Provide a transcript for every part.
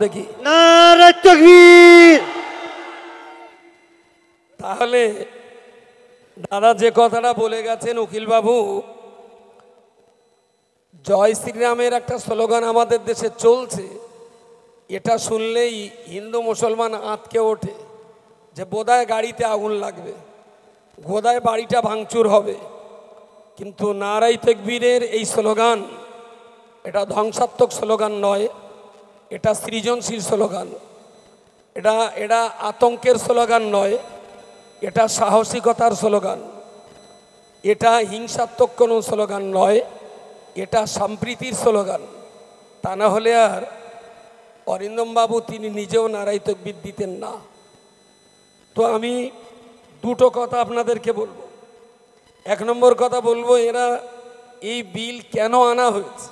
দেখি নারে তাকবীর। তাহলে দাদা যে কথাটা বলে গেছেন উকিল বাবু, জয় শ্রীরামের একটা স্লোগান আমাদের দেশে চলছে, এটা শুনলেই হিন্দু মুসলমান আঁতকে ওঠে যে বোধহয় গাড়িতে আগুন লাগবে, বোধহয় বাড়িটা ভাঙচুর হবে। কিন্তু নারাই তাকবীরের এই স্লোগান এটা ধ্বংসাত্মক স্লোগান নয়, এটা সৃজনশীল স্লোগান, এটা আতঙ্কের স্লোগান নয়, এটা সাহসিকতার স্লোগান, এটা হিংসাত্মক কোনো স্লোগান নয়, এটা সম্প্রীতির স্লোগান। তা না হলে আর অরিন্দমবাবু তিনি নিজেও নারাই তাকবীর দিতেন না। তো আমি দুটো কথা আপনাদেরকে বলবো। এক নম্বর কথা বলবো, এরা এই বিল কেন আনা হয়েছে।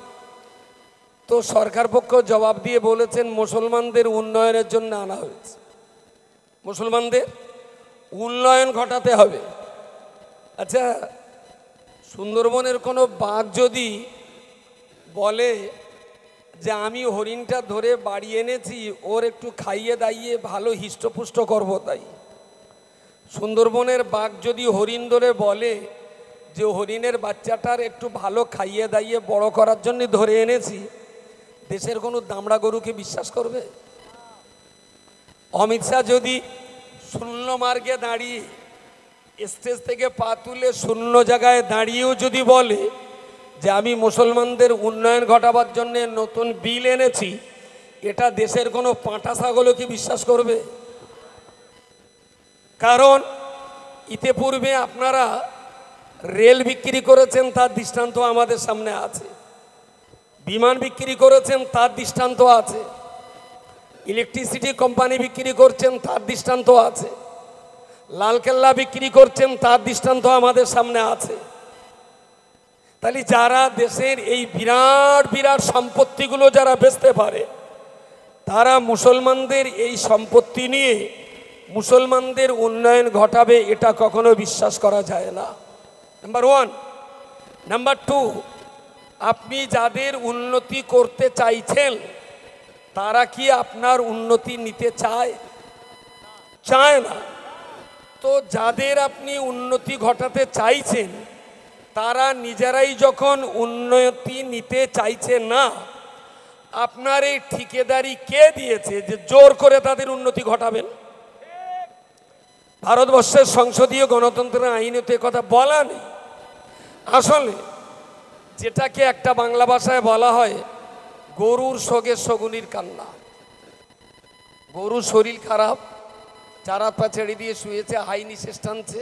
তো সরকার পক্ষ জবাব দিয়ে বলেছেন মুসলমানদের উন্নয়নের জন্য আনা হয়েছে, মুসলমানদের উন্নয়ন ঘটাতে হবে। আচ্ছা, সুন্দরবনের কোনো বাঘ যদি বলে যে আমি হরিণটা ধরে বাড়ি এনেছি, ওর একটু খাইয়ে দাইয়ে ভালো হিষ্টপুষ্ট করবো, তাই সুন্দরবনের বাঘ যদি হরিণ ধরে বলে যে হরিণের বাচ্চাটার একটু ভালো খাইয়ে দাইয়ে বড় করার জন্য ধরে এনেছি, দেশের কোনো দামড়া গরুকে বিশ্বাস করবে? অমিত শাহ যদি শূন্য মার্গে দাঁড়িয়ে স্টেজ থেকে পা তুলে শূন্য জায়গায় দাঁড়িয়েও যদি বলে যে আমি মুসলমানদের উন্নয়ন ঘটাবার জন্য নতুন বিল এনেছি, এটা দেশের কোনো পাঁঠা ছাগলও কি বিশ্বাস করবে? কারণ ইতিপূর্বে আপনারা রেল বিক্রি করেছেন, তার দৃষ্টান্ত আমাদের সামনে আছে, বিমান বিক্রি করেছেন, তার দৃষ্টান্ত আছে, ইলেকট্রিসিটি কোম্পানি বিক্রি করছেন, তার দৃষ্টান্ত আছে, লালকেল্লা বিক্রি করছেন, তার দৃষ্টান্ত আমাদের সামনে আছে। তাহলে যারা দেশের এই বিরাট বিরাট সম্পত্তিগুলো যারা বেচতে পারে, তারা মুসলমানদের এই সম্পত্তি নিয়ে মুসলমানদের উন্নয়ন ঘটাবে, এটা কখনো বিশ্বাস করা যায় না। Number one. নাম্বার টু, আপনি যাদের উন্নতি করতে চাইছেন তারা কি আপনার উন্নতি নিতে চায়? চায় না। তো যাদের আপনি উন্নতি ঘটাতে চাইছেন তারা নিজেরাই যখন উন্নতি নিতে চাইছে না, আপনার এই ঠিকাদারি কে দিয়েছে যে জোর করে তাদের উন্নতি ঘটাবেন? ভারতবর্ষের সংসদীয় গণতন্ত্রের আইনে তো কথা বলা নেই। আসলে যেটাকে একটা বাংলা ভাষায় বলা হয় গরুর শোকে শগুনির কান্না। গরুর শরীর খারাপ, চারা পা ছেড়ে দিয়ে শুয়েছে, হাই নিঃশ্বাস টানছে,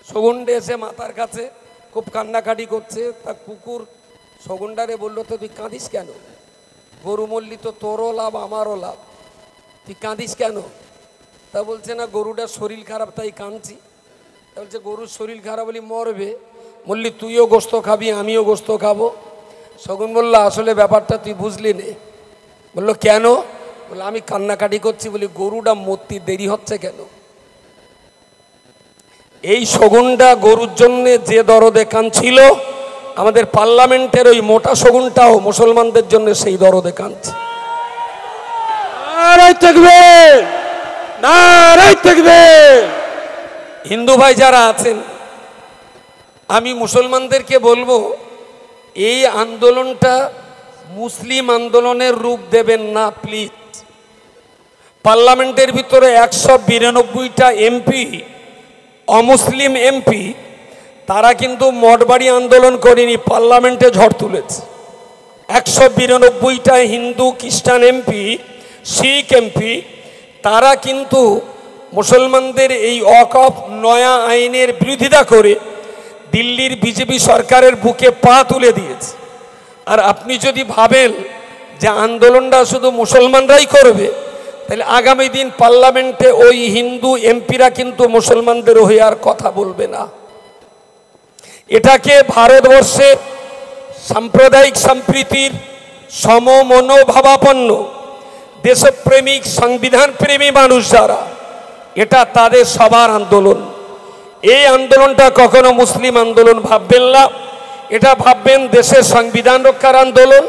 শগুনটা এসে মাথার কাছে খুব কান্নাকাটি করছে। তার কুকুর শগুনটারে বললো, তো তুই কাঁদিস কেন? গরু মল্লি, তো তোরও লাভ আমারও লাভ, তুই কাঁদিস কেন? তা বলছে না গরুটার শরীর খারাপ তাই কাঁদছি। তা বলছে গরুর শরীর খারাপ বলি মরবে, বললি তুইও গোস্ত খাবি আমিও গোস্ত খাবো। শগুন বললো আসলে ব্যাপারটা তুই বুঝলি নে। বললো কেন? বললো আমি কান্নাকাটি করছি বলি গরুটা মরতে দেরি হচ্ছে কেন। এই শগুনটা গরুর জন্য যে দরদে কাঁদছিল, আমাদের পার্লামেন্টের ওই মোটা শগুনটাও মুসলমানদের জন্য সেই দরদে কাঁদছে। নারে তাকবীর, নারে তাকবীর। হিন্দু ভাই যারা আছেন, আমি মুসলমানদেরকে বলবো এই আন্দোলনটা মুসলিম আন্দোলনের রূপ দেবেন না প্লিজ। পার্লামেন্টের ভিতরে 192টা এমপি অমুসলিম এমপি, তারা কিন্তু মঠবাড়ি আন্দোলন করেনি, পার্লামেন্টে ঝড় তুলেছে। 192টা হিন্দু খ্রিস্টান এমপি, শিখ এমপি, তারা কিন্তু মুসলমানদের এই ওয়াকফ নয়া আইনের বিরোধিতা করে দিল্লির বিজেপি সরকারের বুকে পা তুলে দিয়েছে। আর আপনি যদি ভাবেন যে আন্দোলনটা শুধু মুসলমানরাই করবে, তাহলে আগামী দিন পার্লামেন্টে ওই হিন্দু এমপিরা কিন্তু মুসলমানদের হয়ে আর কথা বলবে না। এটাকে ভারতবর্ষের সাম্প্রদায়িক সম্প্রীতির সমমনোভাবাপন্ন দেশপ্রেমিক সংবিধান প্রেমী মানুষ যারা, এটা তাদের সবার আন্দোলন। এই আন্দোলনটা কখনো মুসলিম আন্দোলন ভাববেন না, এটা ভাববেন দেশের সংবিধান রক্ষার আন্দোলন,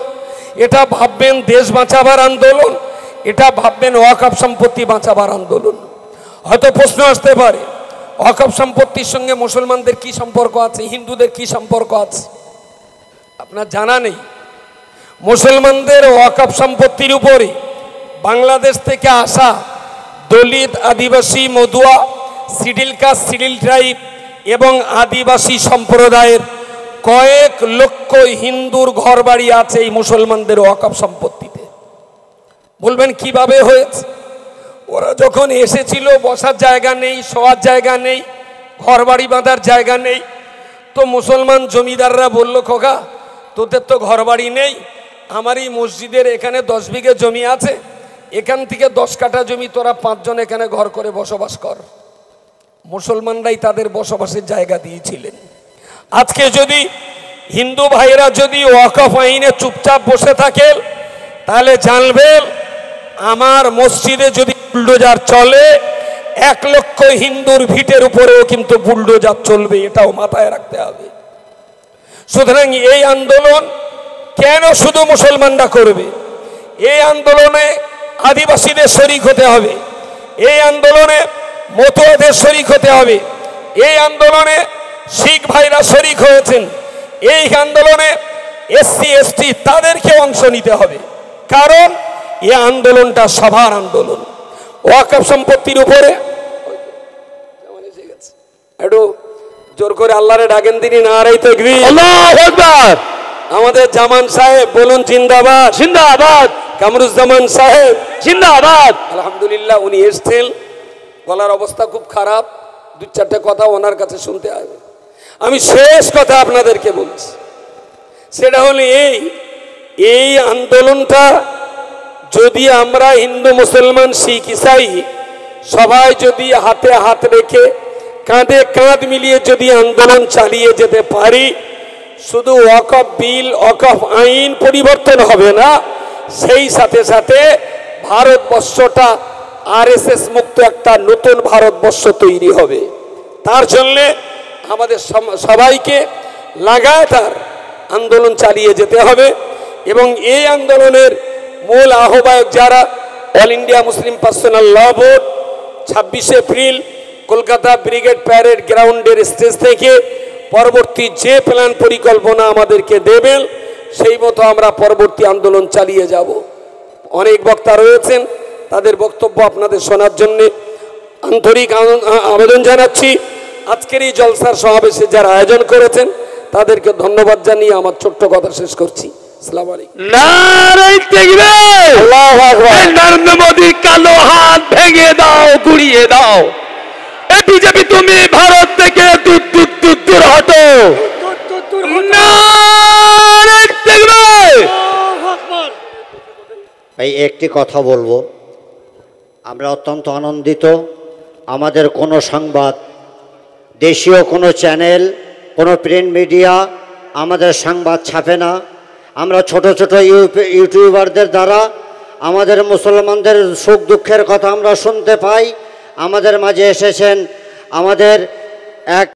এটা ভাববেন দেশ বাঁচাবার আন্দোলন, এটা ভাববেন ওয়াকফ সম্পত্তি বাঁচাবার আন্দোলন। হয়তো প্রশ্ন আসতে পারে ওয়াকফ সম্পত্তির সঙ্গে মুসলমানদের কি সম্পর্ক আছে, হিন্দুদের কি সম্পর্ক আছে? আপনার জানা নেই মুসলমানদের ওয়াকফ সম্পত্তির উপরে বাংলাদেশ থেকে আসা দলিত, আদিবাসী, মধুয়া, সিডিল কাস্ট, সিডিল ট্রাইব এবং আদিবাসী সম্প্রদায়ের কয়েক লক্ষ হিন্দুর ঘরবাড়ি আছে এই মুসলমানদের ওয়াকফ সম্পত্তিতে। বলবেন কিভাবে হয়েছে? ওরা যখন এসেছিল বসার জায়গা নেই, শোয়ার জায়গা নেই, ঘরবাড়ি বাঁধার জায়গা নেই, তো মুসলমান জমিদাররা বলল, খোকা তোদের তো ঘরবাড়ি নেই, আমার এই মসজিদের এখানে 10 বিঘে জমি আছে, এখান থেকে 10 কাঠা জমি তোরা 5 জন এখানে ঘর করে বসবাস কর। মুসলমানরাই তাদের বসবাসের জায়গা দিয়েছিলেন। আজকে যদি হিন্দু ভাইরা যদি ওয়াকফ আইনে চুপচাপ বসে থাকে তাহলে জানবেন আমার মসজিদে যদি বুলডোজার চলে 1 লক্ষ হিন্দুর ভিটের উপরেও কিন্তু বুলডোজার চলবে, এটাও মাথায় রাখতে হবে। সুতরাং এই আন্দোলন কেন শুধু মুসলমানরা করবে? এই আন্দোলনে আদিবাসীদের শরিক হতে হবে, এই আন্দোলনে মতুয়াদের শরিক হতে হবে, এই আন্দোলনে শিখ ভাইরা শরিক হয়েছেন, এই আন্দোলনে এসসি এসটি তাদেরকে অংশ নিতে হবে। কারণ এই আন্দোলনটা সবার আন্দোলন। ওয়াকফ সম্পত্তির উপরে একটু জোর করে আল্লাহরে ডাকেন তিনি নারায়ে তাকবীর, আল্লাহু আকবার। আমাদের জামান সাহেব বলুন জিন্দাবাদ, জিন্দাবাদ। কামরুজ্জামান সাহেব জিন্দাবাদ। আলহামদুলিল্লাহ উনি এসছেন, গলার অবস্থা খুব খারাপ, 2-4টে কথা ওনার কাছে শুনতে হবে। আমি শেষ কথা আপনাদেরকে বলছি, সেটা হলো এই আন্দোলনটা যদি আমরা হিন্দু, মুসলমান, শিখ, ইসাই সবাই যদি হাতে হাত রেখে কাঁধে কাঁধ মিলিয়ে যদি আন্দোলন চালিয়ে যেতে পারি, শুধু ওয়াকফ বিল, ওয়াকফ আইন পরিবর্তন হবে না, সেই সাথে সাথে ভারতবর্ষটা আরএসএস মুক্ত একটা নতুন ভারতবর্ষ তৈরি হবে। তার জন্যে আমাদের সবাইকে লাগাতার আন্দোলন চালিয়ে যেতে হবে। এবং এই আন্দোলনের মূল আহ্বায়ক যারা, all India Muslim personal law board 26 April Kolkata brigade parade গ্রাউন্ডের স্টেজ থেকে পরবর্তী যে প্ল্যান পরিকল্পনা আমাদেরকে দেবেন সেই মতো আমরা পরবর্তী আন্দোলন চালিয়ে যাব। অনেক বক্তা রয়েছেন, তাদের বক্তব্য আপনাদের শোনার জন্য আন্তরিক আবেদন জানাচ্ছি। আজকের এই জলসার সমাবেশে যারা আয়োজন করেছেন তাদেরকে ধন্যবাদ জানিয়ে আমার ছোট্ট কথা শেষ করছি। আসসালামু আলাইকুম। নারায়ে তাকবীর, আল্লাহু আকবার। নরেন্দ্র মোদী কালো হাত ভেঙে দাও, গুড়িয়ে দাও। এই বিজেপি তুমি ভারত থেকে দূর দূর দূর দূর হটো। নারায়ে তাকবীর। ভাই একটি কথা বলবো, আমরা অত্যন্ত আনন্দিত। আমাদের কোনো সংবাদ, দেশীয় কোনো চ্যানেল, কোনো প্রিন্ট মিডিয়া আমাদের সংবাদ ছাপে না। আমরা ছোট ছোট ইউটিউবারদের দ্বারা আমাদের মুসলমানদের সুখ দুঃখের কথা আমরা শুনতে পাই। আমাদের মাঝে এসেছেন আমাদের এক